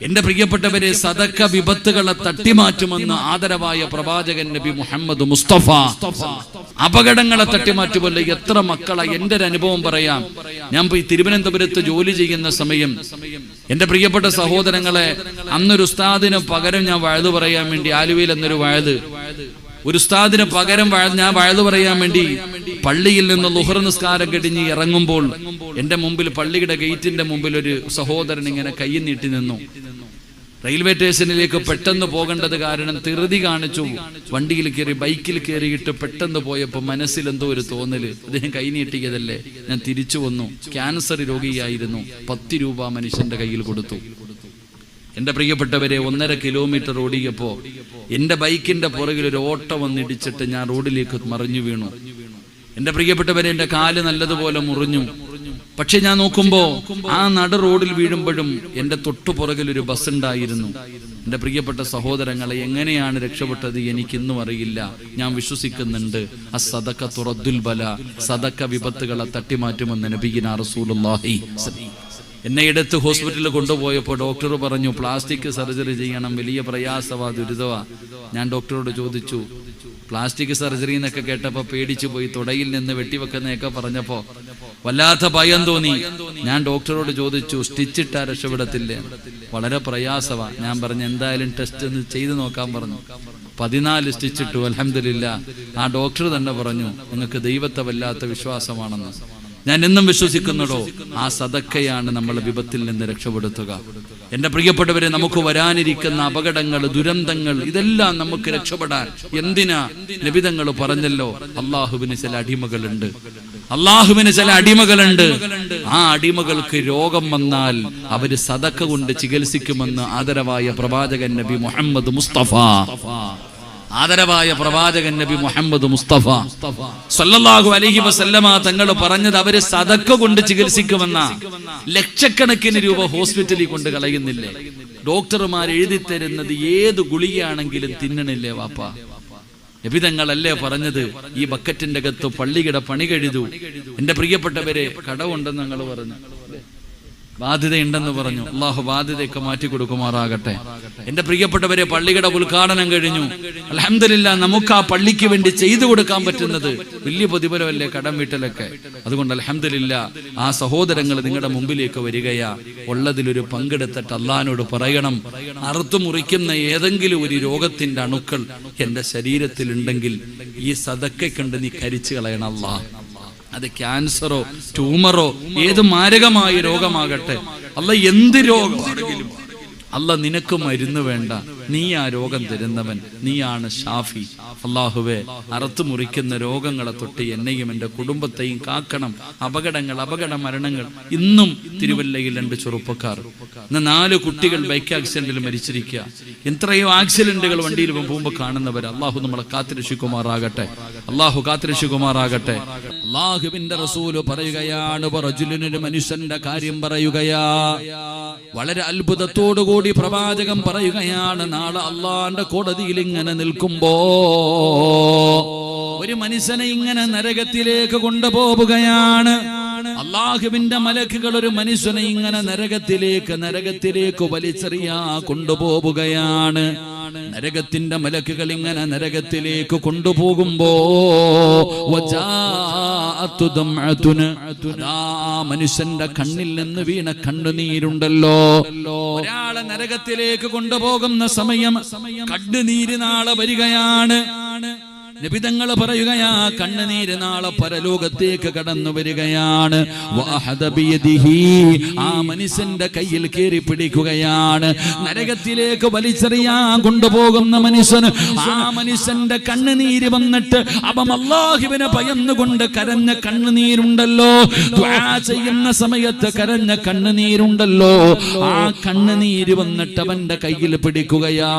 എന്റെ പ്രിയപ്പെട്ടവരെ, സദക്ക വിപത്തുകളെ തട്ടിമാറ്റുമെന്ന് ആദരവായ പ്രവാചകൻ നബി മുഹമ്മദ് മുസ്തഫ. അപകടങ്ങളെ തട്ടിമാറ്റുമല്ലോ. എത്ര മക്കളെ, എന്റെ ഒരു അനുഭവം പറയാം. ഞാൻ പോയി തിരുവനന്തപുരത്ത് ജോലി ചെയ്യുന്ന സമയം എന്റെ പ്രിയപ്പെട്ട സഹോദരങ്ങളെ, അന്നൊരു ഉസ്താദിന് പകരം ഞാൻ വഴുതു പറയാൻ വേണ്ടി, ആലുവയിൽ എന്നൊരു വഴുത്, ഒരു ഉസ്താദിന് പകരം ഞാൻ വഴുതു പറയാൻ വേണ്ടി പള്ളിയിൽ നിന്ന് ളുഹർ നിസ്കാരം കഴിഞ്ഞ് ഇറങ്ങുമ്പോൾ എന്റെ മുമ്പിൽ, പള്ളിയുടെ ഗേറ്റിന്റെ മുമ്പിൽ ഒരു സഹോദരൻ ഇങ്ങനെ കൈ നീട്ടി നിന്നു. റെയിൽവേ സ്റ്റേഷനിലേക്ക് പെട്ടെന്ന് പോകേണ്ടത് കാരണം ധൃതി കാണിച്ചു. വണ്ടിയിൽ കയറി, ബൈക്കിൽ കയറിയിട്ട് പെട്ടെന്ന് പോയപ്പോൾ മനസ്സിലെന്തോ ഒരു തോന്നല്, അദ്ദേഹം കൈ നീട്ടിയതല്ലേ. ഞാൻ തിരിച്ചു വന്നു. ക്യാൻസർ രോഗിയായിരുന്നു. 10 രൂപ മനുഷ്യന്റെ കയ്യിൽ കൊടുത്തു. എന്റെ പ്രിയപ്പെട്ടവരെ, 1.5 കിലോമീറ്റർ ഓടിയപ്പോ എന്റെ ബൈക്കിന്റെ പുറകിൽ ഒരു ഓട്ടോ വന്നിടിച്ചിട്ട് ഞാൻ റോഡിലേക്ക് മറിഞ്ഞു വീണു. എന്റെ പ്രിയപ്പെട്ടവരെ, എന്റെ കാല് നല്ലതുപോലെ മുറിഞ്ഞു. പക്ഷെ ഞാൻ നോക്കുമ്പോ ആ നട റോഡിൽ വീഴുമ്പോഴും എന്റെ തൊട്ടുപുറകിൽ ഒരു ബസ് ഉണ്ടായിരുന്നു. എന്റെ പ്രിയപ്പെട്ട സഹോദരങ്ങളെ, എങ്ങനെയാണ് രക്ഷപ്പെട്ടത് എനിക്കിന്നും അറിയില്ല. ഞാൻ വിശ്വസിക്കുന്നുണ്ട്, അസ്സദഖ തുറദ്ദുൽ ബല, സദക്ക വിപത്തുകളെ തട്ടിമാറ്റുമെന്ന് നബിയിനാ റസൂലുള്ളാഹി. എന്നെ എടുത്ത് ഹോസ്പിറ്റലിൽ കൊണ്ടുപോയപ്പോൾ ഡോക്ടർ പറഞ്ഞു, പ്ലാസ്റ്റിക് സർജറി ചെയ്യണം, വലിയ പ്രയാസവാ, ദുരിതവാ. ഞാൻ ഡോക്ടറോട് ചോദിച്ചു, പ്ലാസ്റ്റിക് സർജറി എന്നൊക്കെ കേട്ടപ്പോൾ പേടിച്ചു പോയി. തുടയിൽ നിന്ന് വെട്ടിവെക്കുന്നതൊക്കെ പറഞ്ഞപ്പോ വല്ലാത്ത ഭയം തോന്നി. ഞാൻ ഡോക്ടറോട് ചോദിച്ചു, സ്റ്റിച്ചിട്ടാ രക്ഷപ്പെടത്തില്ലേ? വളരെ പ്രയാസവാ. ഞാൻ പറഞ്ഞു, എന്തായാലും ടെസ്റ്റ് ഒന്ന് ചെയ്തു നോക്കാൻ പറഞ്ഞു. 14 സ്റ്റിച്ചിട്ടു. അൽഹംദുലില്ലാ. ആ ഡോക്ടർ തന്നെ പറഞ്ഞു, നിങ്ങൾക്ക് ദൈവത്തെ വല്ലാത്ത വിശ്വാസമാണെന്ന്. ഞാൻ എന്നും വിശ്വസിക്കുന്നതോ ആ സദക്കയാണ് നമ്മളെ വിപത്തിൽ നിന്ന് രക്ഷപ്പെടുത്തുക. എന്റെ പ്രിയപ്പെട്ടവരെ, നമുക്ക് വരാനിരിക്കുന്ന അപകടങ്ങൾ, ദുരന്തങ്ങൾ, ഇതെല്ലാം നമുക്ക് രക്ഷപ്പെടാൻ എന്തിനാ? നബിതങ്ങൾ പറഞ്ഞല്ലോ, അള്ളാഹുവിന് ചില അടിമകളുണ്ട്. അള്ളാഹുവിന് ചില അടിമകളുണ്ട്. ആ അടിമകൾക്ക് രോഗം വന്നാൽ അവര് സദക്ക കൊണ്ട് ചികിത്സിക്കുമെന്ന് ആദരവായ പ്രവാചകൻ നബി മുഹമ്മദ് മുസ്തഫ. ആദരവായ പ്രവാചകൻ നബി മുഹമ്മദ് മുസ്തഫ സല്ലല്ലാഹു അലൈഹി വസല്ലമ തങ്ങൾ പറഞ്ഞത് അവര് സദക്ക കൊണ്ട് ചികിത്സിക്കുമെന്ന. ലക്ഷക്കണക്കിന് രൂപ ഹോസ്പിറ്റലിൽ കൊണ്ട് കളയുന്നില്ലേ? ഡോക്ടർമാർ എഴുതി തരുന്നത് ഏത് ഗുളികയാണെങ്കിലും തിന്നണില്ലേ വാപ്പ? നബി തങ്ങളല്ലേ പറഞ്ഞത്, ഈ ബക്കറ്റിന്റെ അകത്ത് പള്ളിയുടെ പണി കഴിതു. എന്റെ പ്രിയപ്പെട്ടവരെ, കടമുണ്ടെന്ന് ഞങ്ങൾ പറഞ്ഞു, ബാധ്യതയുണ്ടെന്ന് പറഞ്ഞു. അള്ളാഹു ബാധ്യതയൊക്കെ മാറ്റി കൊടുക്കുമാറാകട്ടെ. എന്റെ പ്രിയപ്പെട്ടവരെ, പള്ളിയുടെ ഉദ്ഘാടനം കഴിഞ്ഞു. അൽഹംദുലില്ലാഹ്, നമുക്ക് ആ പള്ളിക്ക് വേണ്ടി ചെയ്തു കൊടുക്കാൻ പറ്റുന്നത് വലിയ പ്രതിഫലമല്ലേ കടം വീട്ടലൊക്കെ. അതുകൊണ്ട് അൽഹംദുലില്ലാഹ്, ആ സഹോദരങ്ങൾ നിങ്ങളുടെ മുമ്പിലേക്ക് വരികയാ. ഉള്ളതിലൊരു പങ്കെടുത്തിട്ട് അള്ളാഹിനോട് പറയണം, അറുത്തു മുറിക്കുന്ന ഏതെങ്കിലും ഒരു രോഗത്തിന്റെ അണുക്കൾ എന്റെ ശരീരത്തിൽ ഉണ്ടെങ്കിൽ ഈ സദക്ക കണ്ട് നീ കരിച്ചു കളയണം അല്ലാഹ്. അത് ക്യാൻസറോ ട്യൂമറോ ഏത് മാരകമായ രോഗമാകട്ടെ, അല്ല എന്ത് രോഗമാണെങ്കിലും അല്ല നിനക്ക് മരുന്ന് വേണ്ട, നീ ആ രോഗം തരുന്നവൻ, നീയാണ് ഷാഫി. അള്ളാഹുവേ, അറുത്തു മുറിക്കുന്ന രോഗങ്ങളെ തൊട്ട് എന്നെയും എൻ്റെ കുടുംബത്തെയും കാക്കണം. അപകട മരണങ്ങൾ. ഇന്നും തിരുവല്ലയിൽ 2 ചെറുപ്പക്കാർ, 4 കുട്ടികൾ ബൈക്ക് ആക്സിഡന്റിൽ മരിച്ചിരിക്കുക. എത്രയോ ആക്സിഡന്റുകൾ വണ്ടിയിൽ പോകുമ്പോൾ കാണുന്നവർ. അള്ളാഹു നമ്മളെ കാത്തിരക്ഷിക്കുമാറാകട്ടെ. അള്ളാഹു കാത്തിരക്ഷിക്കുമാറാകട്ടെ. അള്ളാഹുവിന്റെ റസൂല് പറയുകയാണ്, റജുലിനൊരു മനുഷ്യന്റെ കാര്യം പറയുകയാ. വളരെ അത്ഭുതത്തോടുകൂടി പ്രവാചകൻ പറയുകയാണ്, നാളെ അള്ളാന്റെ കോടതിയിൽ ഇങ്ങനെ നിൽക്കുമ്പോ ഒരു മനുഷ്യനെ ഇങ്ങനെ നരകത്തിലേക്ക് കൊണ്ടുപോവുകയാണ്. അള്ളാഹുവിന്റെ മലക്കുകൾ ഒരു മനുഷ്യനെ ഇങ്ങനെ നരകത്തിലേക്ക് വലിച്ചെറിയാ കൊണ്ടുപോവുകയാണ്. നരകത്തിന്റെ മലക്കുകൾ ഇങ്ങനെ നരകത്തിലേക്ക് കൊണ്ടുപോകുമ്പോ മനുഷ്യന്റെ കണ്ണിൽ നിന്ന് വീണ കണ്ണുനീരുണ്ടല്ലോ. ഒരാളെ നരകത്തിലേക്ക് കൊണ്ടുപോകുന്ന സമയം കണ്ണുനീര് നാളെ വരികയാണ്. നബിതങ്ങൾ പറയുകയാ, കണ്ണുനീര് നാളെ പരലോകത്തേക്ക് കടന്നു വരികയാണ്. ആ മനുഷ്യന്റെ കയ്യിൽ കയറി പിടിക്കുകയാണ്. നരകത്തിലേക്ക് വലിച്ചെറിയാൻ കൊണ്ടുപോകുന്ന മനുഷ്യന് ആ മനുഷ്യന്റെ കണ്ണുനീര് വന്നിട്ട് അവൻ അല്ലാഹുവിനെ ഭയന്നുകൊണ്ട് കരഞ്ഞ കണ്ണുനീരുണ്ടല്ലോ. ദുആ ചെയ്യുന്ന സമയത്ത് കരഞ്ഞ കണ്ണുനീരുണ്ടല്ലോ. ആ കണ്ണുനീര് വന്നിട്ട് അവന്റെ കയ്യിൽ പിടിക്കുകയാ.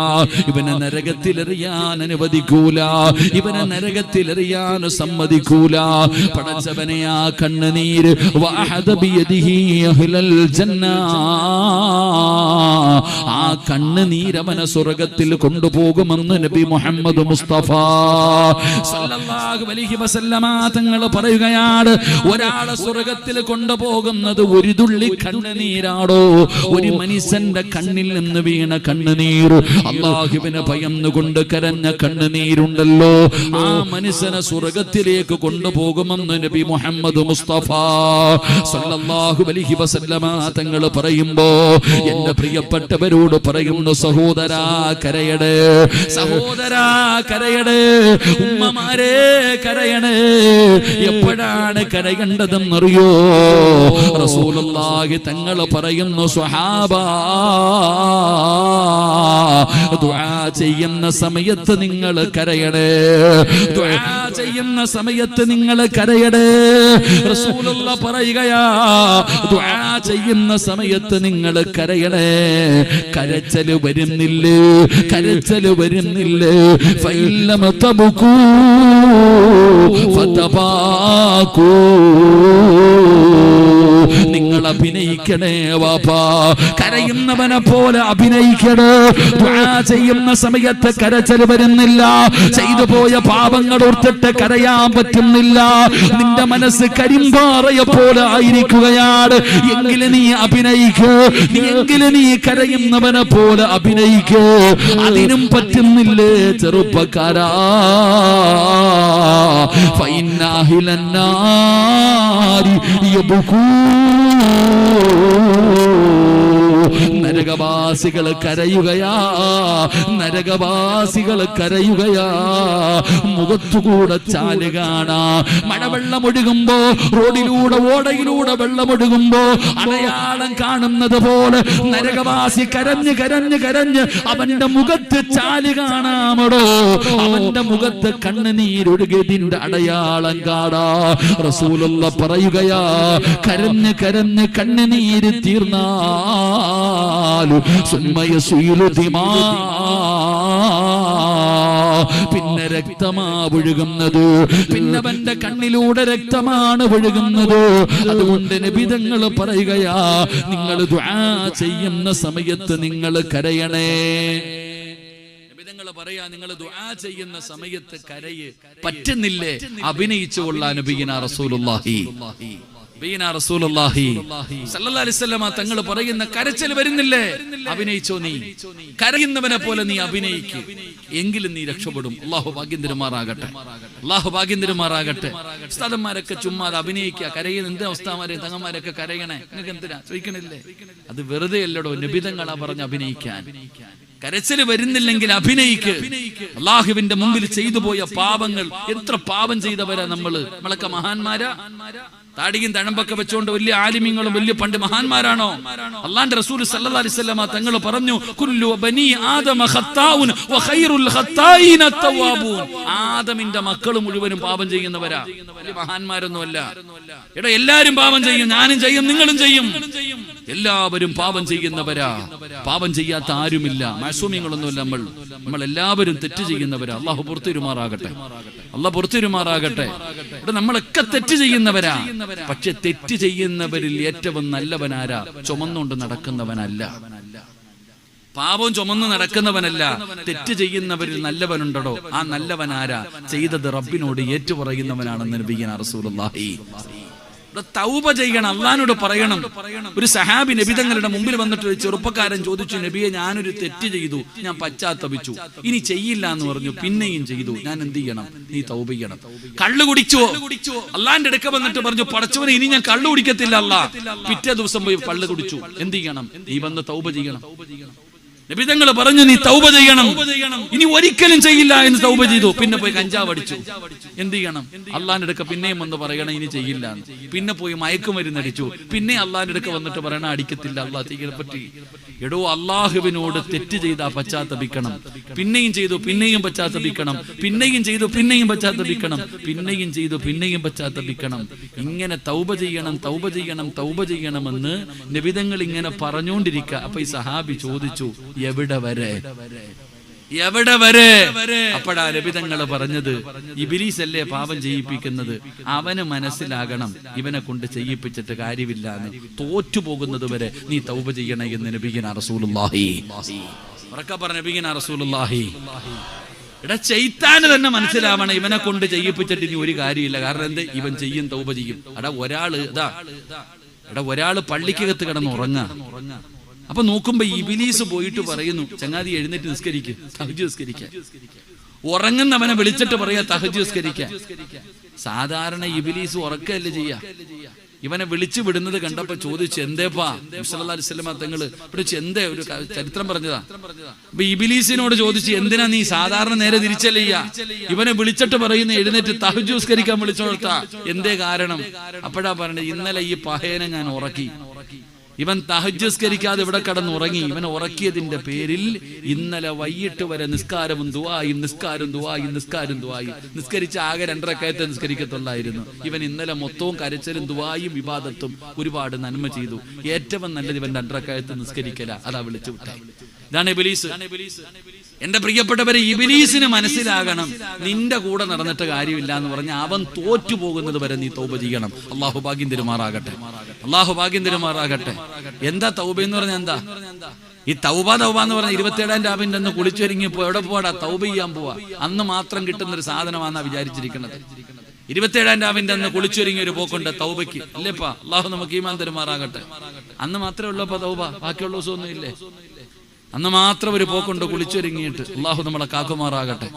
ഇവനെ നരകത്തിലെറിയാൻ അനുവദിക്കൂല. ഇവനെ നരകത്തിലെറിയാൻ സമ്മതിക്കൂല. പടച്ചവനെ ആ കണ്ണുനീര് വഅഹദ ബിയദിഹി അഹ്ലൽ ജന്ന, ആ കണ്ണുനീരവനെ സ്വർഗത്തിൽ കൊണ്ടുപോകുമെന്ന് നബി മുഹമ്മദ് മുസ്തഫ സല്ലല്ലാഹു അലൈഹി വസല്ലമ തങ്ങൾ പറയുകയാണ്. ഒരാളെ സ്വർഗത്തിൽ കൊണ്ടുപോകുന്നത് ഒരു തുള്ളി കണ്ണുനീരാണോ? ഒരു മനുഷ്യന്റെ കണ്ണിൽ നിന്ന് വീണ കണ്ണുനീർ, അല്ലാഹുവിനെ ഭയന്നുകൊണ്ട് കരഞ്ഞ കണ്ണുനീരുണ്ടല്ലോ, ആ മനുഷ്യനെ സ്വർഗത്തിലേക്ക് കൊണ്ടുപോകുമെന്ന് നബി മുഹമ്മദ് മുസ്തഫ സല്ലല്ലാഹു അലൈഹി വസല്ലമ തങ്ങൾ പറയുമ്പോ എന്റെ പ്രിയപ്പെട്ടവരോട് പറയുന്നു, സഹോദരാ കരയടേ, സഹോദരാ കരയടേ, ഉമ്മമാരെ കരയണേ. എപ്പോഴാണ് കരയേണ്ടതെന്നറിയോ? റസൂലുള്ളാഹി തങ്ങൾ പറയുന്നു, സ്വഹാബാ ദുആ ചെയ്യുന്ന സമയത്ത് നിങ്ങൾ കരയണേ, ദുആ ചെയ്യുന്ന സമയത്ത് നിങ്ങൾ കരയണേ. റസൂലുള്ളാഹി പറയുകയാ, ദുആ ചെയ്യുന്ന സമയത്ത് നിങ്ങൾ കരയണേ. കരച്ചല് വരുന്നില്ലേ, കരച്ചല് വരുന്നില്ലേ? ഫഇല്ലം തബകൂ ഫതബാകൂ, നിങ്ങൾ അഭിനയിക്കണേ വാപ്പാ, കരയുന്നവനെ പോലെ അഭിനയിക്കണേ. ദുആ ചെയ്യുന്ന സമയത്ത് കരച്ചൽ വരുന്നില്ല, ചെയ്തു പോയ പാപങ്ങൾ ഓർത്തിട്ട് കരയാൻ പറ്റുന്നില്ല, നിന്റെ മനസ്സ് കരിമ്പാറയെ പോലെ ആയിരിക്കുകയാണ്. എങ്കിലും നീ അഭിനയിക്കൂ, എങ്കിലും നീ കരയുന്നവനെ പോലെ അഭിനയിക്കൂ. അതിനും പറ്റുന്നില്ലേ ചെറുപ്പക്കാരാ? ഫഇന്ന അഹ്ലന്നാരി യബ്കൂ, നരകവാസികൾ കരയുകയാ, നരകവാസികൾ കരയുകയാ. മുഖത്തുകൂടെ ചാല് കാണാ, മഴവെള്ളം ഒഴുകുമ്പോ, റോഡിലൂടെ ഓടയിലൂടെ വെള്ളമൊഴുകുമ്പോ അടയാളം കാണുന്നത് പോലെ നരകവാസി കരഞ്ഞ് കരഞ്ഞ് കരഞ്ഞ് അവന്റെ മുഖത്ത് ചാല് കാണാമടോ, അവന്റെ മുഖത്ത് കണ്ണുനീരൊഴുകിയതിന്റെ അടയാളം കാണാ. റസൂലുള്ളാഹി പറയുകയാ, കരഞ്ഞ് കരഞ്ഞ് കണ്ണുനീര് തീർന്നാലും പിന്നെ രക്തമാ ഒഴുകുന്നത്, പിന്നെ അവന്റെ കണ്ണിലൂടെ രക്തമാണ് ഒഴുകുന്നത്. അതുകൊണ്ട് നബി തങ്ങൾ പറയുകയാ, നിങ്ങൾ ദുആ ചെയ്യുന്ന സമയത്ത് നിങ്ങൾ കരയണേ. പറയാ, നിങ്ങൾ ദുആ ചെയ്യുന്ന സമയത്ത് കരയ്. പറ്റുന്നില്ലേ? അഭിനയിച്ചു കൊള്ളാൻ നബിയിനാ റസൂലുള്ളാഹി തങ്ങൾ പറയുന്ന കരച്ചിൽ വരുന്നില്ലേ? അഭിനയിച്ചോ, നീ കരയുന്നവനെ പോലെ നീ അഭിനയിക്ക്, എങ്കിലും നീ രക്ഷപ്പെടും. അല്ലാഹു ഭാഗ്യം തരുമാറാകട്ടെ, അല്ലാഹു ഭാഗ്യം തരുമാറാകട്ടെ. ഉസ്താദന്മാരൊക്കെ ചുമ്മാ അഭിനയിക്കുക, കരയുന്ന എന്ത് അവസ്ഥമാരെ തങ്ങന്മാരൊക്കെ കരയണേ, നിങ്ങൾക്ക് എന്തിനാ ചോദിക്കണില്ലേ? അത് വെറുതെ അല്ലടോ, നബി തങ്ങളാ പറഞ്ഞ് അഭിനയിക്കാൻ. കരച്ചില് വരുന്നില്ലെങ്കിൽ അഭിനയിക്ക്. അല്ലാഹുവിന്റെ മുമ്പിൽ ചെയ്തു പോയ പാപങ്ങൾ, എത്ര പാപം ചെയ്തവരാ നമ്മളൊക്കെ മഹാന്മാരാ? താടിയും തഴമ്പൊക്കെ വെച്ചുകൊണ്ട് വലിയ ആലിമീങ്ങളും വലിയ പണ്ട് മഹാന്മാരാണോ? അല്ലാഹുവിന്റെ റസൂൽ സല്ലല്ലാഹു അലൈഹി വസല്ലം തങ്ങൾ പറഞ്ഞു, കുല്ലു ബനി ആദമ ഖത്താഉൻ വഖൈറുൽ ഖത്താഈന തവ്വാബൂൻ. ആദമിന്റെ മക്കൾ മുഴുവനും പാപം ചെയ്യുന്നവരാ, വലിയ മഹാന്മാരൊന്നുമല്ല. എടാ, എല്ലാരും പാപം ചെയ്യും, ഞാനും ചെയ്യും, നിങ്ങളും ചെയ്യും, എല്ലാവരും പാപം ചെയ്യുന്നവരാ. പാപം ചെയ്യാത്ത ആരുമില്ല, മാസൂമികളൊന്നുമല്ല. നമ്മൾ എല്ലാവരും തെറ്റ് ചെയ്യുന്നവരാ. അല്ലാഹു പുറത്തിരുമാറാകട്ടെ, അല്ലാഹു പുറത്തിരുമാറാകട്ടെ. ഇവിടെ നമ്മളൊക്കെ തെറ്റ് ചെയ്യുന്നവരാ. പക്ഷെ തെറ്റ് ചെയ്യുന്നവരിൽ ഏറ്റവും നല്ലവനാരാ? ചുമന്നുകൊണ്ട് നടക്കുന്നവനല്ല, പാപം ചുമന്ന് നടക്കുന്നവനല്ല. തെറ്റ് ചെയ്യുന്നവരിൽ നല്ലവനുണ്ടോ? ആ നല്ലവനാരാ? ചെയ്തത് റബ്ബിനോട് ഏറ്റുപറയുന്നവനാണെന്ന് നബിയനാ റസൂലുള്ളാഹി. തൗബ ചെയ്യണം, അള്ളാഹിനോട് പറയണം. ഒരു സഹാബി നബി തങ്ങളുടെ മുമ്പിൽ വന്നിട്ട് ഒരു ചെറുപ്പക്കാരൻ ചോദിച്ചു, നബിയെ, ഞാനൊരു തെറ്റ് ചെയ്തു, ഞാൻ പശ്ചാത്തപിച്ചു, ഇനി ചെയ്യില്ല എന്ന് പറഞ്ഞു, പിന്നെയും ചെയ്തു, ഞാൻ എന്ത് ചെയ്യണം? നീ തൗബ ചെയ്യണം. കള്ളു കുടിച്ചോ? അള്ളാഹിന്റെ അടുക്ക വന്നിട്ട് പറഞ്ഞു, പടച്ചവനെ, ഇനി ഞാൻ കള്ളു കുടിക്കത്തില്ല അല്ലാ. പിറ്റേ ദിവസം പോയി കള്ളു കുടിച്ചു, എന്ത് ചെയ്യണം? നീ വന്ന് തൗബ ചെയ്യണം. നബി തങ്ങൾ പറഞ്ഞു, നീ തൗബ ചെയ്യണം, ഇനി ഒരിക്കലും ചെയ്യില്ല എന്ന് തൗബ ചെയ്തു. പിന്നെ പോയി കഞ്ചാവ് അടിച്ചു, എന്ത് ചെയ്യണം? അള്ളാഹിന്റെ അടുക്ക പിന്നെയും വന്ന് പറയണം, ഇനി ചെയ്യില്ല. പിന്നെ പോയി മയക്കുമരുന്ന് അടിച്ചു, പിന്നെ അള്ളാഹിന്റെ അടുക്ക വന്നിട്ട് പറയണം, അടിക്കത്തില്ല, അള്ളാഹ് ചെയ്യണ പറ്റി. എടോ, അള്ളാഹുവിനോട് തെറ്റ് ചെയ്താ പശ്ചാത്തപിക്കണം. പിന്നെയും ചെയ്തു, പിന്നെയും പശ്ചാത്തപിക്കണം, പിന്നെയും ചെയ്തു, പിന്നെയും പശ്ചാത്തപിക്കണം, പിന്നെയും ചെയ്തു, പിന്നെയും പശ്ചാത്തപിക്കണം. ഇങ്ങനെ തൗബ ചെയ്യണം, തൗബ ചെയ്യണം, തൗബ ചെയ്യണമെന്ന് നബി തങ്ങൾ ഇങ്ങനെ പറഞ്ഞുകൊണ്ടിരിക്കുക. അപ്പൊ ഈ സഹാബി ചോദിച്ചു, എവിടെ വരെ? എവിടെ വരെ? അപ്പോഴാ നബി തങ്ങൾ പറഞ്ഞത്, ഇബ്ലീസ് അല്ലേ പാപം ചെയ്യിപ്പിക്കുന്നത്, അവന് മനസ്സിലാകണം ഇവനെ കൊണ്ട് ചെയ്യിപ്പിച്ചിട്ട് കാര്യമില്ല എന്ന്. തോറ്റുപോകുന്നത് വരെ നീ തൗബ ചെയ്യണേ എന്ന് നബിയിന റസൂലുള്ളാഹി. ഉറക്കെ പറഞ്ഞ നബിയിന റസൂലുള്ളാഹി. എടാ ചെയ്ത്താന് തന്നെ മനസ്സിലാവണം ഇവനെ കൊണ്ട് ചെയ്യിപ്പിച്ചിട്ട് ഇനി ഒരു കാര്യമില്ല. കാരണം എന്ത്? ഇവൻ ചെയ്യും, തൗബ ചെയ്യും. ഒരാള് പള്ളിക്കകത്ത് കിടന്ന് ഉറങ്ങാ. അപ്പൊ നോക്കുമ്പോ ഇബ്ലീസ് പോയിട്ട് പറയുന്നു, ചങ്ങാതി എഴുന്നേറ്റ് നിസ്കരിക്ക്, തഹജ്ജുദ് നിസ്കരിക്കാൻ. ഉറങ്ങുന്നവനെ വിളിച്ചിട്ട് പറയാ തഹജ്ജുദ് നിസ്കരിക്കാൻ. സാധാരണ ഇബ്ലീസ് ഉറക്കല്ലേ ചെയ്യാ. ഇവനെ വിളിച്ചു വിടുന്നത് കണ്ടപ്പോ ചോദിച്ചു, എന്തേപ്പാ? സല്ലല്ലാഹു അലൈഹി വസല്ലം തങ്ങള് വിളിച്ചു, എന്തേ? ഒരു ചരിത്രം പറഞ്ഞതാ. അപ്പൊ ഇബ്ലീസിനോട് ചോദിച്ചു, എന്തിനാ നീ സാധാരണ നേരെ തിരിച്ചല്ലേ ചെയ്യാ? ഇവനെ വിളിച്ചിട്ട് പറയുന്ന എഴുന്നേറ്റ് തഹജ്ജുദ് നിസ്കരിക്കാൻ വിളിച്ചോർത്താ, എന്തേ കാരണം? അപ്പോഴാ പറഞ്ഞത്, ഇന്നലെ ഈ പഹയനെ ഞാൻ ഉറക്കി. ഇവൻ തഹജ്ജുദ് നിസ്കരിക്കാതെ ഇവിടെ കിടന്നുറങ്ങി. ഇവനെ ഉറക്കിയതിന്റെ പേരിൽ ഇന്നലെ വൈകിട്ട് വരെ നിസ്കാരവും ദുആയും നിസ്കരിച്ച ആകെ 2 റക്അത്ത് നിസ്കരിക്കത്തുള്ളായിരുന്നു. ഇവൻ ഇന്നലെ മൊത്തവും കരച്ചിലും ദുആയും ഇബാദത്തും ഒരുപാട് നന്മ ചെയ്തു. ഏറ്റവും നല്ലത് ഇവൻ 2 റക്അത്ത് നിസ്കരിക്കല. അതാ വിളിച്ചു വിട്ടേ. ഇതാണ് ഇബ്ലീസ്. എന്റെ പ്രിയപ്പെട്ടവരെ, ഇബ്ലീസിന് മനസ്സിലാകണം നിന്റെ കൂടെ നടന്നിട്ട് കാര്യമില്ല എന്ന് പറഞ്ഞ അവൻ തോറ്റുപോകുന്നത് വരെ നീ തൗബ ചെയ്യണം. അള്ളാഹു ഭാഗ്യം തരുമാറാകട്ടെ. എന്താ തൗബ എന്ന് പറഞ്ഞാൽ എന്താ? ഈ തൗബ എന്ന് പറഞ്ഞ 27-ാം രാവിന്റെ അന്ന് കുളിച്ചൊരുങ്ങിപ്പോ എവിടെ പോവാടാ? തൗബ ചെയ്യാൻ പോവാ. അന്ന് മാത്രം കിട്ടുന്ന ഒരു സാധനമാണെന്നാ വിചാരിച്ചിരിക്കുന്നത്. 27-ാം രാവിന്റെ അന്ന് കുളിച്ചൊരുങ്ങിയ ഒരു പോക്കുണ്ട് തൗബയ്ക്ക്, അല്ലേപ്പാ? അള്ളാഹു നമുക്ക് ഈമാൻ തരുമാറാകട്ടെ. അന്ന് മാത്രമേ ഉള്ളപ്പോ തൗബ, ബാക്കിയുള്ള ദിവസമൊന്നും ഇല്ലേ? അന്ന് മാത്രം ഒരു പോക്കുണ്ട് കുളിച്ചൊരുങ്ങിയിട്ട്. അള്ളാഹു നമ്മളെ കാക്കുമാറാകട്ടെ.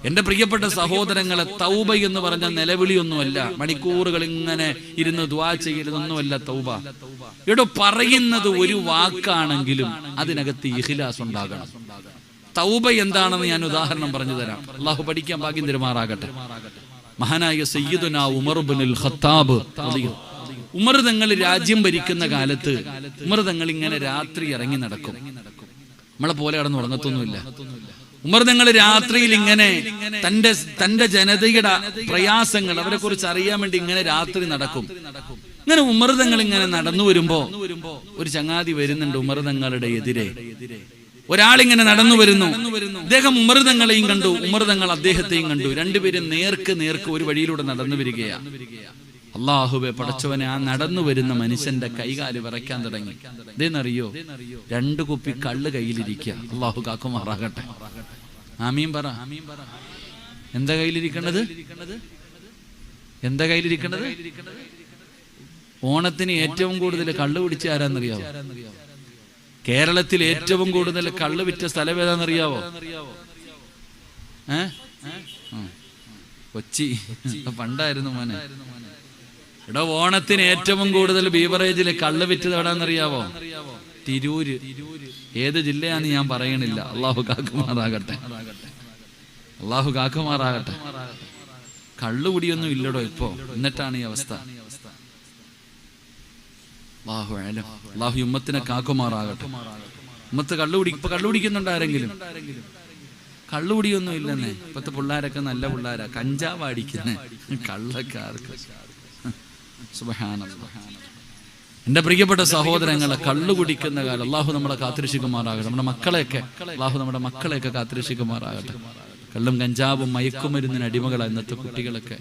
എന്റെ പ്രിയപ്പെട്ട സഹോദരങ്ങളെ, തൗബ എന്ന് പറഞ്ഞ നിലവിളിയൊന്നുമല്ല, മണിക്കൂറുകൾ ഇങ്ങനെ ഇരുന്ന് ദുആ ചെയ്യലൊന്നുമല്ല തൗബ. ഇവിടെ പറയുന്നത് ഒരു വാക്കാണെങ്കിലും അതിനകത്ത് ഇഖ്ലാസ് ഉണ്ടാകണം. തൗബ എന്താണെന്ന് ഞാൻ ഉദാഹരണം പറഞ്ഞു തരാം. അള്ളാഹു പഠിക്കാൻ ഭാഗ്യം തരുമാറാകട്ടെ. മഹാനായ സയ്യിദുനാ ഉമർ ഇബ്നുൽ ഖത്താബ്, ഉമർ തങ്ങൾ രാജ്യം ഭരിക്കുന്ന കാലത്ത് ഉമർ തങ്ങൾ ഇങ്ങനെ രാത്രി ഇറങ്ങി നടക്കും. നമ്മളെ പോലെ കടന്ന് ഉറങ്ങത്തൊന്നുമില്ല. ഉമർ തങ്ങൾ രാത്രിയിൽ ഇങ്ങനെ തന്റെ ജനതയുടെ പ്രയാസങ്ങൾ, അവരെ കുറിച്ച് അറിയാൻ വേണ്ടി ഇങ്ങനെ രാത്രി നടക്കും. ഇങ്ങനെ ഉമർ തങ്ങൾ ഇങ്ങനെ നടന്നു വരുമ്പോ ഒരു ചങ്ങാതി വരുന്നുണ്ട് ഉമർ തങ്ങളുടെ എതിരെ. ഒരാളിങ്ങനെ നടന്നു വരുന്നു. അദ്ദേഹം ഉമർ തങ്ങളെയും കണ്ടു, ഉമർ തങ്ങൾ അദ്ദേഹത്തെയും കണ്ടു. രണ്ടുപേരും നേർക്ക് ഒരു വഴിയിലൂടെ നടന്നു വരികയാ. അള്ളാഹുവെ പടച്ചവനെ, ആ നടന്നു വരുന്ന മനുഷ്യന്റെ കൈകാല് വിറയ്ക്കാൻ തുടങ്ങി. ഇതെന്നറിയോ? 2 കുപ്പി കള്ള് കയ്യിലിരിക്കുക. അള്ളാഹു കാക്കുമാറാകട്ടെ. ആമീൻ പറ. എന്താ കയ്യിലിരിക്കണത്? ഓണത്തിന് ഏറ്റവും കൂടുതൽ കള്ള് കുടിച്ച ആരാന്നറിയാവോ? കേരളത്തിൽ ഏറ്റവും കൂടുതൽ കള്ള് വിറ്റ സ്ഥലം ഏതാണെന്നറിയാവോ? കൊച്ചി. പണ്ടായിരുന്നു മോനെ. ഇവിടെ ഓണത്തിന് ഏറ്റവും കൂടുതൽ ബീവറേജിൽ കള്ള് വിറ്റത് എവിടാന്നറിയാവോ? തിരൂര്. ഏത് ജില്ലയാന്ന് ഞാൻ പറയണില്ല. അള്ളാഹു കാക്കുമാറാകട്ടെ. കള്ളുകുടിയൊന്നും ഇല്ലടോ ഇപ്പോ. എന്നിട്ടാണ് ഈ അവസ്ഥ. അള്ളാഹു ഉമ്മത്തിനെ കാക്കുമാറാകട്ടെ. ഉമ്മത്ത് ഇപ്പൊ കള്ളുകുടിക്കുന്നുണ്ട് ആരെങ്കിലും? കള്ളുകുടിയൊന്നും ഇല്ലെന്നേ. ഇപ്പത്തെ പിള്ളേരൊക്കെ നല്ല പിള്ളേരാ. കഞ്ചാവ് അടിക്കുന്നേ, കള്ളക്കാർക്ക്. എന്റെ പ്രിയപ്പെട്ട സഹോദരങ്ങളെ, കള്ളു കുടിക്കുന്ന കാലം അള്ളാഹു നമ്മളെ കാത്തിരക്ഷിക്കുമാറാകട്ടെ. നമ്മുടെ മക്കളെയൊക്കെ കാത്തിരക്ഷിക്കുമാറാകട്ടെ. കള്ളും കഞ്ചാവും മയക്കുമരുന്നിന് അടിമകളാണ് ഇന്നത്തെ കുട്ടികളൊക്കെ.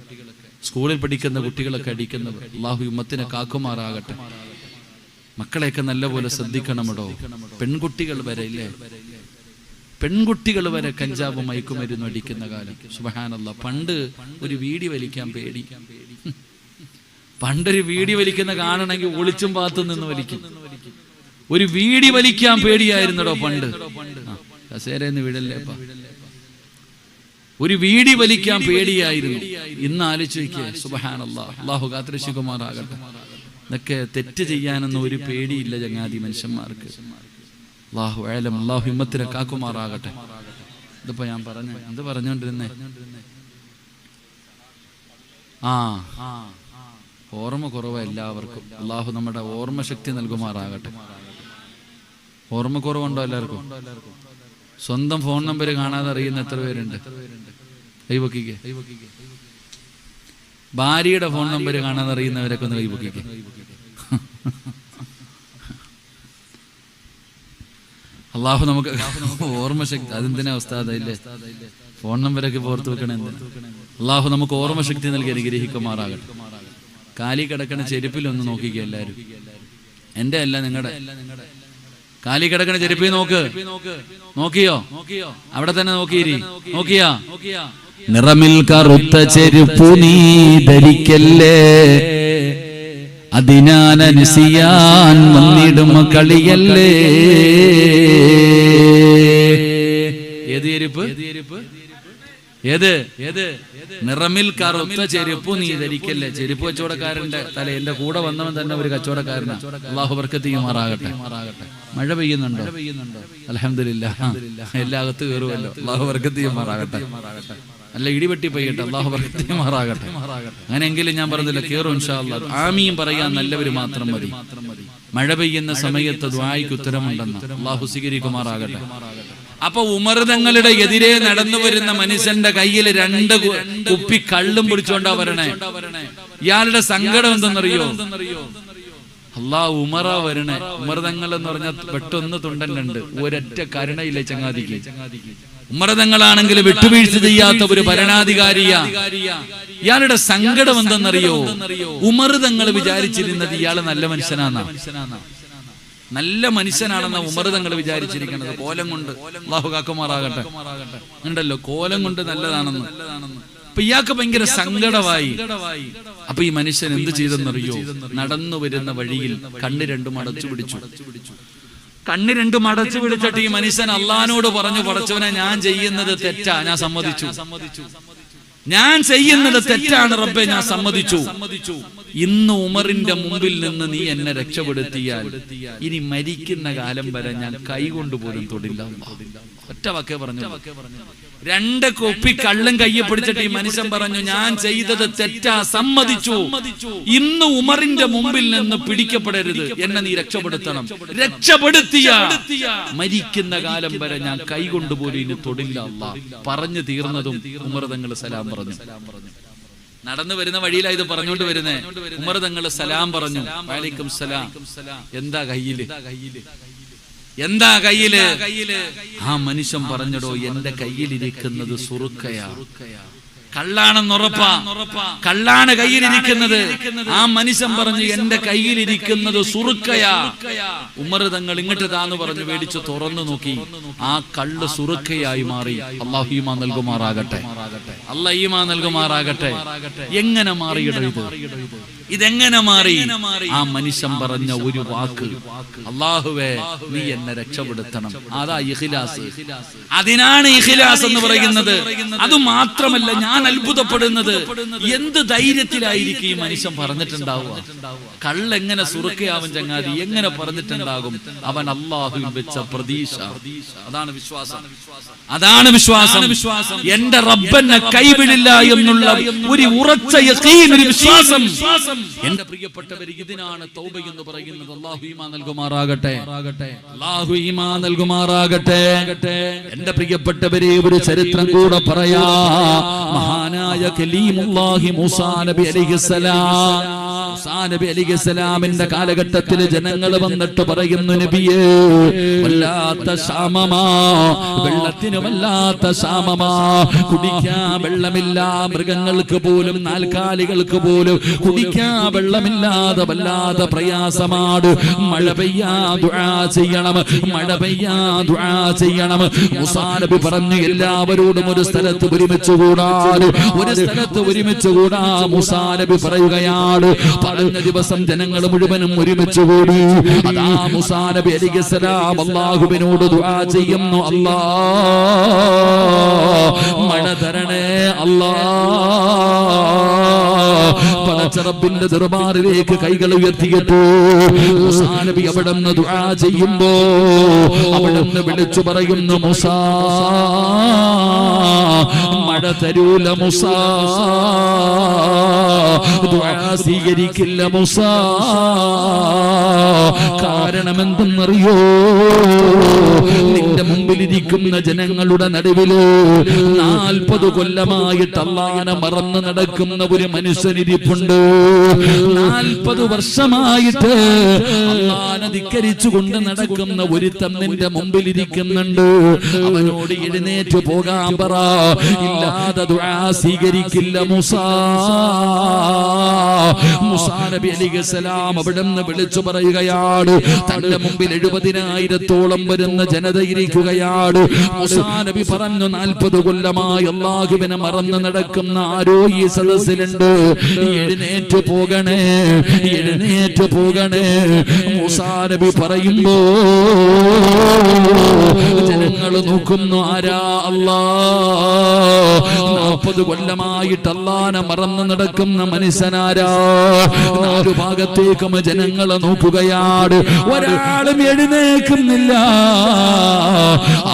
സ്കൂളിൽ പഠിക്കുന്ന കുട്ടികളൊക്കെ അടിക്കുന്നവർ. അള്ളാഹു ഉമ്മത്തിനെ കാക്കുമാറാകട്ടെ. മക്കളെയൊക്കെ നല്ലപോലെ ശ്രദ്ധിക്കണമടോ. പെൺകുട്ടികൾ വരെ ഇല്ലേ, പെൺകുട്ടികൾ വരെ കഞ്ചാവും മയക്കുമരുന്നും അടിക്കുന്ന കാലം. സുബ്ഹാനല്ലാഹ്. പണ്ട് ഒരു വീടി വലിക്കാൻ പേടി. പണ്ടൊരു വീടി വലിക്കുന്ന കാണണമെങ്കിൽ ഒളിച്ചും പാത്തു നിന്ന് വലിക്കും. ഒരു വീടി വലിക്കാൻ പേടിയായിരുന്നടോ പണ്ട്. കസേരന്ന് വീടല്ലേപ്പ. ഒരു വീടി വലിക്കാൻ പേടിയായിരുന്നു. ഇന്ന് ആലോചിക്കുക. സുബ്ഹാനല്ലാഹ്. അല്ലാഹു കാത്തിരക്ഷിക്കുമാറാകട്ടെ. ഇതൊക്കെ തെറ്റ് ചെയ്യാനൊന്നും ഒരു പേടിയില്ല ചങ്ങാതി മനുഷ്യന്മാർക്ക്. അല്ലാഹു അഅലം. അല്ലാഹു ഹിമ്മത്തിനെ കാക്കുമാറാകട്ടെ. ഇതിപ്പോ ഞാൻ എന്ത് പറഞ്ഞോണ്ടിരുന്നേ? ഓർമ്മ കുറവ് എല്ലാവർക്കും. അള്ളാഹു നമ്മുടെ ഓർമ്മ ശക്തി നൽകുമാറാകട്ടെ. ഓർമ്മ കുറവുണ്ടോ എല്ലാവർക്കും? സ്വന്തം ഫോൺ നമ്പർ കാണാതെ അറിയുന്ന എത്ര പേരുണ്ട്? കൈപൊക്കിക്കേ. ഭാര്യയുടെ ഫോൺ നമ്പർ കാണാതെ അറിയുന്നവരൊക്കെ ഒന്ന് കൈപൊക്കിക്കേ. അള്ളാഹു നമുക്ക് ഓർമ്മശക്തി, അതെന്തിനാ ഉസ്താദല്ലേ ഫോൺ നമ്പരൊക്കെ ഓർത്ത് വെക്കണേ എന്തിനാ? അള്ളാഹു നമുക്ക് ഓർമ്മശക്തി നൽകി അനുഗ്രഹിക്കുമാറാകട്ടെ. കാലി കിടക്കണ ചെരുപ്പിലൊന്ന് നോക്കിക്കുക എല്ലാവരും. എന്റെ അല്ല, നിങ്ങളുടെ. കാലി കിടക്കണ ചെരുപ്പിൽ നോക്കിയോ? അവിടെ തന്നെ നോക്കിയാ നിറമിൽ കറുത്ത ചെരുപ്പു നീ ധരിക്കല്ലേ, അതിനാനനുസിയാൻ വന്നിടും കളിയല്ലേ. ഏത് ചെരുപ്പ്? ഏത്? നിറമിൽ കറുത്ത ചെരുപ്പു നീ ധരിക്കല്ലേ. ചെരുപ്പ് കച്ചവടക്കാരന്റെ തല. എന്റെ കൂടെ വന്നവൻ തന്നെ ഒരു കച്ചവടക്കാരനാ. അള്ളാഹു ബർക്കത്ത് ചെയ്യുമാറാകട്ടെ. മഴ പെയ്യുന്നുണ്ടോ? അൽഹംദുലില്ലാഹ്. എല്ലാകത്ത് കയറുമല്ലോ. അള്ളാഹു ബർക്കത്ത് ചെയ്യുമാറാകട്ടെ. അല്ല, ഇടിവെട്ടി പെയ്യട്ടെ. അള്ളാഹു ബർക്കത്ത് ചെയ്യുമാറാകട്ടെ. അങ്ങനെയെങ്കിലും ഞാൻ പറഞ്ഞില്ല, കേറും ഇൻഷാ അല്ലാഹ്. ആമീൻ പറയാൻ നല്ലവര് മാത്രം മതി. മഴ പെയ്യുന്ന സമയത്ത് ദുആയ്ക്ക് ഉത്തരമുണ്ടെന്ന് അള്ളാഹു സ്വീകരിക്കുമാറാകട്ടെ. അപ്പൊ ഉമർ തങ്ങളുടെ എതിരെ നടന്നു വരുന്ന മനുഷ്യന്റെ കയ്യിൽ 2 കുപ്പി കള്ളും പിടിച്ചോണ്ടാ വരണേ. ഇയാളുടെ സങ്കടം എന്തെന്നറിയോ? അള്ളാഹ് ഉമറാ വരണേ. ഉമർ തങ്ങൾ എന്ന് പറഞ്ഞാൽ പെട്ടൊന്ന് തുണ്ടന്നുണ്ട്, ഒരൊറ്റ കരുണയില്ല ചങ്ങാതിക്ക്. ഉമർ തങ്ങളാണെങ്കിൽ വിട്ടുവീഴ്ച ചെയ്യാത്ത ഒരു ഭരണാധികാരിയാ. ഇയാളുടെ സങ്കടം എന്തെന്നറിയോ? ഉമർ തങ്ങൾ വിചാരിച്ചിരുന്നത് ഇയാള് നല്ല മനുഷ്യനാണെന്ന ഉമർ തങ്ങൾ വിചാരിച്ചിരിക്കുന്നത്. കോലം കൊണ്ട് അല്ലാഹു കാക്കുമാറാകട്ടെ. ഉണ്ടല്ലോ, കോലം കൊണ്ട് നല്ലതാണെന്ന്. അപ്പൊ ഇയാൾക്ക് ഭയങ്കര സങ്കടമായി. അപ്പൊ ഈ മനുഷ്യൻ എന്ത് ചെയ്തെന്നറിയോ? നടന്നു വരുന്ന വഴിയിൽ കണ്ണ് 2 അടച്ചു പിടിച്ചു. കണ്ണ് 2 അടച്ചു പിടിച്ചിട്ട് ഈ മനുഷ്യൻ അള്ളാഹിനോട് പറഞ്ഞു, പടച്ചവനെ, ഞാൻ ചെയ്യുന്നത് തെറ്റാ, ഞാൻ സമ്മതിച്ചു. ഞാൻ ചെയ്യുന്നത് തെറ്റാണ് റബ്ബേ, ഞാൻ സമ്മതിച്ചു. ഇന്ന് ഉമറിന്റെ മുമ്പിൽ നിന്ന് നീ എന്നെ രക്ഷപ്പെടുത്തിയാൽ ഇനി മരിക്കുന്ന കാലം വരെ ഞാൻ കൈകൊണ്ടുപോലും തൊടില്ല. ഒറ്റ വാക്കേ പറഞ്ഞു. 2 കുപ്പി കള്ളും കയ്യെ പിടിച്ചിട്ട് ഈ മനുഷ്യൻ പറഞ്ഞു, ഞാൻ ചെയ്തത് തെറ്റാ, സമ്മതിച്ചു. ഇന്ന് ഉമറിന്റെ മുമ്പിൽ നിന്ന് പിടിക്കപ്പെടരുത്, എന്നെ നീ രക്ഷപ്പെടുത്തണം. രക്ഷപ്പെടുത്തിയ മരിക്കുന്ന കാലം വരെ ഞാൻ കൈകൊണ്ടുപോലും ഇനി തൊടില്ല അല്ലാഹ്. പറഞ്ഞു തീർന്നതും ഉമർ തങ്ങൾ സലാം പറഞ്ഞു. നടന്നു വരുന്ന വഴിയിലാ ഇത് പറഞ്ഞോണ്ട് വരുന്നേ. ഉമർ തങ്ങൾ സലാം പറഞ്ഞു. വഅലൈക്കും സലാം. എന്താ കയ്യില്? ആ മനുഷ്യൻ പറഞ്ഞടോ, എന്റെ കയ്യിലിരിക്കുന്നത് സുറുക്കയാ. കള്ളാണെന്നുറപ്പാ. കള്ളാണ് കയ്യിലിരിക്കുന്നത്. ആ മനുഷ്യൻ പറഞ്ഞു, എന്റെ കയ്യിലിരിക്കുന്നത് സുറുക്കയാ. ഉമർ തങ്ങൾ ഇങ്ങോട്ട് താന്ന് പറഞ്ഞു മേടിച്ച് തുറന്നു നോക്കി. ആ കള്ള് സുറുക്കയായി മാറി. അല്ലാഹു ഈമാൻ നൽകുമാറാകട്ടെ. അല്ലാഹു ഈമാൻ നൽകുമാറാകട്ടെ. എങ്ങനെ മാറിയിടോ ഇത്? ഇതെങ്ങനെ മാറി? ആ മനുഷ്യൻ പറഞ്ഞ ഒരു വാക്ക്, അല്ലാഹുവേ, നീ എന്നെ രക്ഷപ്പെടുത്തണം. അതാ ഇഖ്ലാസ്. അതിനാണ് ഇഖ്ലാസ് എന്ന് പറയുന്നത്. അത് മാത്രമല്ല, ഞാൻ അത്ഭുതപ്പെടുന്നത് എന്ത് ധൈര്യത്തിലായിരിക്കും ഈ മനുഷ്യൻ പറഞ്ഞിട്ടുണ്ടാവുക. കള്ളെങ്ങനെ സുറുക്കയാവും ചങ്ങാതി? എങ്ങനെ പറഞ്ഞിട്ടുണ്ടാകും? അവൻ അല്ലാഹുവിൽ വെച്ച പ്രതീക്ഷ. അതാണ് വിശ്വാസം. അതാണ് വിശ്വാസം. എന്റെ റബ്ബെന്നെ കൈവിടില്ല എന്നുള്ള ഒരു ഉറച്ച യഖീൻ, ഒരു വിശ്വാസം. എന്റെ പ്രിയപ്പെട്ടവർ, ഇതിനാണ് തൗബ എന്ന് പറയുന്നത്. അല്ലാഹു ഈമാൻ നൽകുമാറാകട്ടെ. അല്ലാഹു ഈമാൻ നൽകുമാറാകട്ടെ. എന്റെ പ്രിയപ്പെട്ടവരെ, ഒരു ചരിത്രം കൂടെ പറയാ. മഹാനായ കലീമുല്ലാഹി മൂസാ നബി അലൈഹിസ്സലാം. മൂസാ നബി അലൈഹിസ്സലാമിന്റെ കാലഘട്ടത്തിൽ ജനങ്ങൾ വന്നിട്ട് പറയുന്നു, നബിയേ, വല്ലാത്ത ക്ഷാമമാ, വെള്ളത്തിന് വല്ലാത്ത ക്ഷാമമാ, കുടിക്കാൻ വെള്ളമില്ല. മൃഗങ്ങൾക്ക് പോലും, നാൽക്കാലികൾക്ക് പോലും കുടിക്കാൻ വെള്ളമില്ലാതെ വല്ലാതെ പ്രയാസമാണ്. മഴ പെയ്യാ ദുആ ചെയ്യണം, മഴ പെയ്യാ ദുആ ചെയ്യണം. മൂസാ നബി പറഞ്ഞു, എല്ലാവരോടും ഒരു സ്ഥലത്ത് ഒരുമിച്ച് കൂടാൻ, ഒരു സ്ഥലത്ത് ഒരുമിച്ച് കൂടാ. മൂസാ നബി പറയുകയാണ്. പറഞ്ഞ ദിവസം ജനങ്ങൾ മുഴുവനും ഒരുമിച്ച് കൂടി. അതാ മൂസാ നബി അലൈഹിസ്സലാം അല്ലാഹുവിനോട് ദുആ ചെയ്യുന്നു, അല്ലാഹ് മഴ തരണേ അല്ലാഹ്. പടച്ച റബ്ബിന്റെ ദർബാറിലേക്ക് കൈകൾ ഉയർത്തിയിട്ടു മൂസാ നബി അവിടുന്ന് ദുആ ചെയ്യുമ്പോ അവിടുന്ന് വിളിച്ചു പറയുന്നു, മൂസാ, മഴ തരൂല മൂസാ, ദുആ സ്വീകരിക്കില്ല മൂസാ. കാരണം എന്തെന്നറിയോ? നിന്റെ മുമ്പിൽ മുമ്പിലിരിക്കുന്ന ജനങ്ങളുടെ നടുവില് 40 കൊല്ലമായിട്ട് അല്ലാഹനെ മറന്നു നടക്കുന്ന ഒരു മനുഷ്യനിരിപ്പുണ്ട്. 40 വർഷമായിട്ട് അല്ലാഹനെ ധിക്കരിച്ചുകൊണ്ട് നടക്കുന്ന ഒരുത്തൻ നിന്റെ മുമ്പിലിരിക്കുന്നുണ്ട്. അവനോട് എഴുന്നേറ്റ് പോകാൻ പറ, ഇല്ലാതെ ദുആ സ്വീകരിക്കില്ല മൂസാ. മൂസാ നബി അലൈഹിസ്സലാം അവിടുന്ന് വിളിച്ചു പറയുകയാണ്. തന്റെ മുമ്പിൽ 70,000-ഓളം വരുന്ന ജനത ഇരിക്കുകയാണ്. മൂസാ നബി പറഞ്ഞു, 40 കൊല്ലമായി അല്ലാഹുവിനെ മറന്നു നടക്കുന്ന ആരോ ഈ സദസ്സിലുണ്ട്. എഴുന്നേറ്റ് പോകണേ, എഴുന്നേറ്റ് പോകണേ. മൂസാ നബി പറയുമ്പോ ജനങ്ങൾ നോക്കുന്നു, ആരാ? അല്ലാഹ്. 40 കൊല്ലമായിട്ട് അല്ലാഹനെ മറന്നു നടക്കുന്ന മനുഷ്യനാരാ? 4 ഭാഗത്തേക്കും ജനങ്ങളെ നോക്കുകയാണ്. ഒരാളും എഴുന്നേക്കുന്നില്ല.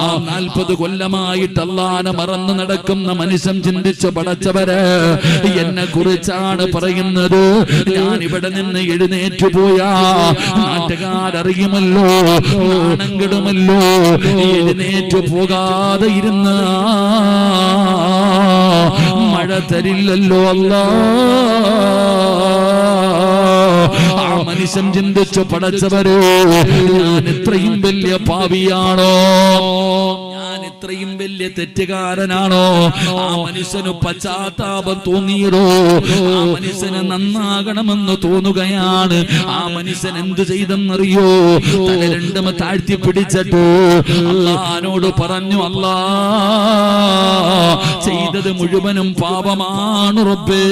ആ 40 കൊല്ലമായിട്ട് അല്ലാഹനെ മറന്നു നടക്കുന്ന മനുഷ്യൻ ചിന്തിച്ചു, പടച്ചവരെ എന്നെ കുറിച്ചാണ് പറയുന്നത്. ഞാൻ ഇവിടെ നിന്ന് എഴുന്നേറ്റു പോയാ നാട്ടുകാരറിയുമല്ലോ, നാണംകെടുമല്ലോ. എഴുന്നേറ്റു പോകാതെ ഇരുന്ന മഴ തരില്ലല്ലോ അല്ലാഹ്. ആ മനുഷ്യൻ ചിന്തിച്ചു, പടച്ചവരെ ഞാൻ ഇത്രയും വലിയ പാപിയാണോ? ഞാൻ ഇത്രയും വലിയ തെറ്റുകാരനാണോ? ആ മനുഷ്യന് പശ്ചാത്താപം തോന്നിയതോ? ആ മനുഷ്യന് നന്നാകണമെന്ന് തോന്നുകയാണ്. ആ മനുഷ്യൻ എന്ത് ചെയ്തെന്നറിയോ? തല രണ്ടും താഴ്ത്തി പിടിച്ചിട്ട് അല്ലാഹുവിനോട് പറഞ്ഞു, അല്ലാഹ്, ചെയ്തത് മുഴുവനും പാപമാണ് റബ്ബേ.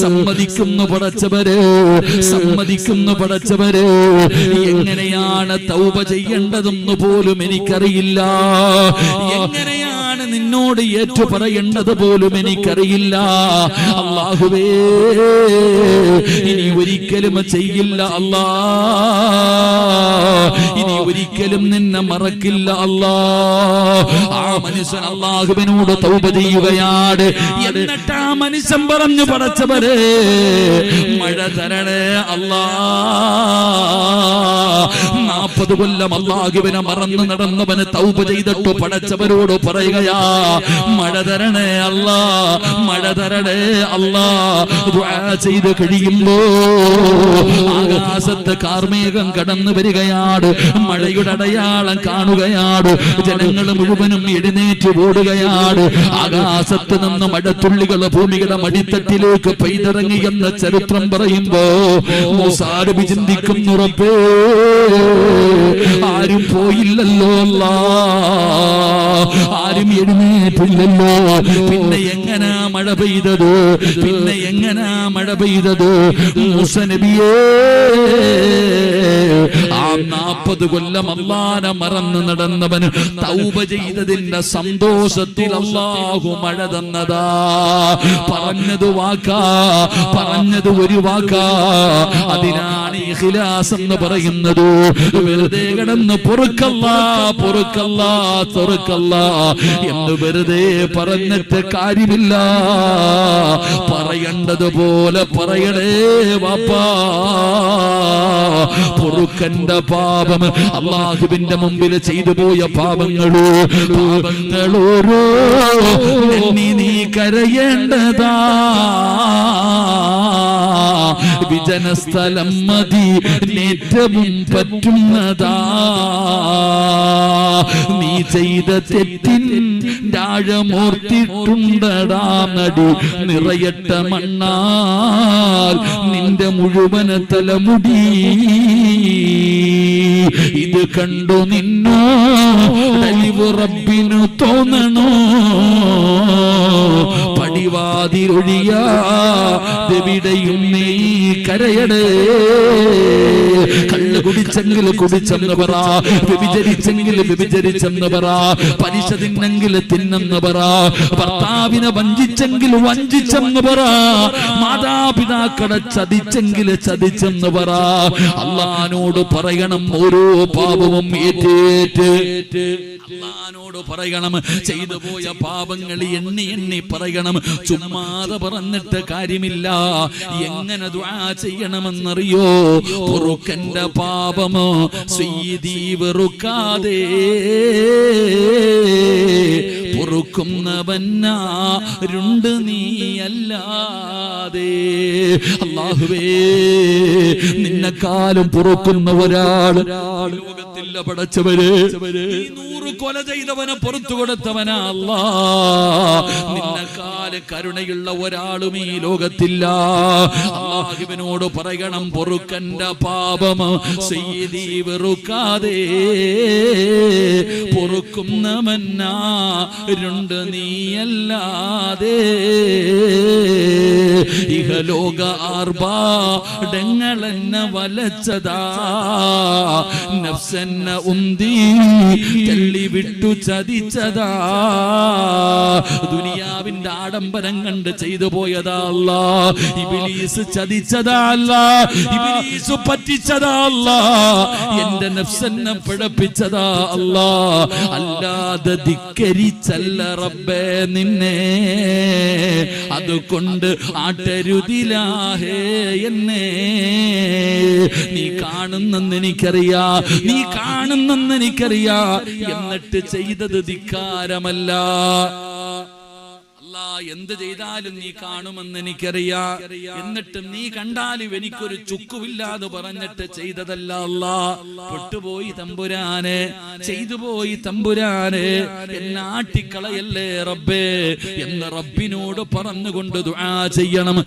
സമ്മതിക്കുന്നു പടച്ചവരെ, സമ്മതിക്കുന്നു പടച്ചവരെ. എങ്ങനെയാണ് തൗബ ചെയ്യേണ്ടതെന്ന് പോലും എനിക്കറിയില്ല. എങ്ങനെയാണ് നിന്നോട് ഏറ്റു പറയേണ്ടത് പോലും എനിക്കറിയില്ല. അല്ലാഹുവേ, ഇനി ഒരിക്കലും ചെയ്യില്ല അല്ലാഹ്. ഇനി ഒരിക്കലും നിന്നെ മറക്കില്ല അല്ലാഹ്. ആ മനുഷ്യൻ അല്ലാഹുവിനോട് തൗബ ചെയ്യുകയാണ്. എന്നിട്ട് ആ മനുഷ്യൻ പറഞ്ഞു, പടച്ചവരെ മഴ തരണേ അല്ലാഹ്. 40 കൊല്ലം അല്ലാഹുവിനെ മറന്നു നടന്നവന് തൗബ ചെയ്തിട്ട് പടച്ചവരോട് പറയുകയാ, മഴ തരണേ അല്ലാഹ്, മഴ തരണേ അല്ലാഹ്. ദുആ ചെയ്ത് കഴിയുമ്പോ ആകാശത്ത് കാർമേഘം കടന്നു വരികയാണ്. മഴയുടെ അടയാളം കാണുകയാണ്. ജനങ്ങൾ മുഴുവനും എഴുന്നേറ്റ് ഓടുകയാണ്. ആകാശത്ത് നിന്ന് മഴത്തുള്ളികൾ ഭൂമിയുടെ മടിത്തട്ടിലേക്ക് പെയ്തിറങ്ങി എന്ന ചരിത്രം പറയുമ്പോ മൂസാ നബി ചിന്തിക്കുന്നു, റബ്ബേ, ആരും പോയില്ലല്ലോ അല്ലാഹ്, ആരും എഴുന്നേറ്റില്ലല്ലോ. പിന്നെ എങ്ങനാ മഴ പെയ്തത്? പിന്നെ എങ്ങനാ മഴ പെയ്തത്? മൂസാ നബിയേ, ആ 40 കൊല്ലം അല്ലാഹനെ മറന്നു നടന്നവന് തൗബ ചെയ്തതിന്റെ സന്തോഷത്തിൽ അല്ലാഹു മഴ തന്നതാ. പറഞ്ഞത് വാക്കാ, പറഞ്ഞത് ഒരു വാക്കാ. അതിനാണ് ഇഖ്ലാസ് എന്ന് പറയുന്നത്. വെറുതെ കിടന്ന് പൊറുക്കല്ലാ, പൊറുക്കല്ലാ, പൊറുക്കല്ലാ എന്ന് വെറുതെ പറഞ്ഞിട്ട് കാര്യമില്ല. പറയേണ്ടതുപോലെ പറയണേ വാപ്പാ. പൊറുക്കന്റെ പാപം, അല്ലാഹുവിന്റെ മുമ്പിൽ ചെയ്തു പോയ പാപങ്ങളോരോ നീ കരയേണ്ടതാ. വിജനസ്ഥലം മതി ഏറ്റവും പറ്റുന്നതാ. നീ ചെയ്ത തെറ്റിൻ രാഴമോർത്തിട്ടുണ്ടടാ. നടി നിറയട്ട മണ്ണാൽ നിന്റെ മുഴുവൻ തലമുടി. ഇത് കണ്ടു നിന്നോ അലിവ് റബ്ബിനു തോന്നണോ? പടിവാതിലൊഴിയാതെവിടെയും നീ കരയടേ. കള്ള് കുടിച്ചെങ്കിൽ കുടിച്ചെന്ന് പറ, വ്യഭിചരിച്ചെങ്കിൽ വ്യഭിചരിച്ചെന്ന് പറ, പലിശ തിന്നെങ്കിൽ തിന്നെന്ന് പറ, ഭർത്താവിനെ വഞ്ചിച്ചെങ്കിൽ വഞ്ചിച്ചെന്ന് പറ, മാതാപിതാക്കളെ ചതിച്ചെങ്കിൽ ചതിച്ചെന്ന് പറ. അല്ലാഹുവിനോട് പറയണം ഓരോ പാപവും ഏറ്റേറ്റ്. അല്ലാഹുവിനോട് പറയണം ചെയ്തു പോയ പാപങ്ങൾ എണ്ണി എണ്ണി പറയണം. ചുമ്മാതെ പറഞ്ഞിട്ട് കാര്യമില്ല. എങ്ങനെ ദുആ ചെയ്യണമെന്നറിയോ? പൊറുക്കന്റെ പാപമോ സയ്യിദീ വെറുക്കാതെ പൊറുക്കുന്നവനാരുണ്ട് നീയല്ലാതെ. അല്ലാഹുവേ, നിന്നെക്കാളും പൊറുക്കുന്ന ഒരാൾ ലോകത്തില്ല പടച്ചവര്. 100 കൊല ചെയ്തവനെ പുറത്തു കൊടുത്തവനാ അല്ലാ. നിന്നെക്കാളും കരുണയുള്ള ഒരാളും ഈ ലോകത്തില്ല. അല്ലാഹുവിനോട് പറയണം, പൊറുക്കന്റെ പാപം സയ്യിദീ വെറുക്കാതെ പൊറുക്കുന്നവനാരുണ്ട് നീയല്ലാതെ. ഇഹലോക ആർഭാടങ്ങളെന്നെ വലച്ചതാ, നഫ്സെന്നെ ഉന്തി തള്ളിവിട്ടു ചതിച്ചതാ. ദുനിയാവിന്റെ ആഡംബരം കണ്ട് ചെയ്തു പോയതാ അല്ലാ. ഇബ്ലീസ് ചതിച്ചതാ അല്ലാ, ഇബ്ലീസ് പറ്റിച്ചതാ അല്ലാ, എന്റെ നഫ്സെന്നെ പിഴപ്പിച്ചതാ അല്ലാ. അല്ലാതെ ധിക്കരിച്ചല്ല റബ്ബേ നിന്നെ, അതുകൊണ്ട് ആട്ടരുതിലാഹേ എന്നെ. നീ കാണുന്നെന്ന് എനിക്കറിയാ, നീ കാണുന്നെന്ന് എനിക്കറിയാ, എന്നിട്ട് ചെയ്തത് ധിക്കാരമല്ല. എന്ത് ചെയ്താലും നീ കാണുമെന്ന് എനിക്കറിയാ, എന്നിട്ടും നീ കണ്ടാലും എനിക്കൊരു ചുക്കുമില്ലാതെ പറഞ്ഞിട്ട് ചെയ്തതല്ല അല്ലാ. പെട്ടുപോയി തമ്പുരാനെ, ചെയ്തുപോയി തമ്പുരാനെ, എന്നെ ആട്ടിക്കളയല്ലേ റബ്ബേ എന്ന് റബ്ബിനോട് പറഞ്ഞുകൊണ്ട് ദുആ ചെയ്യണം.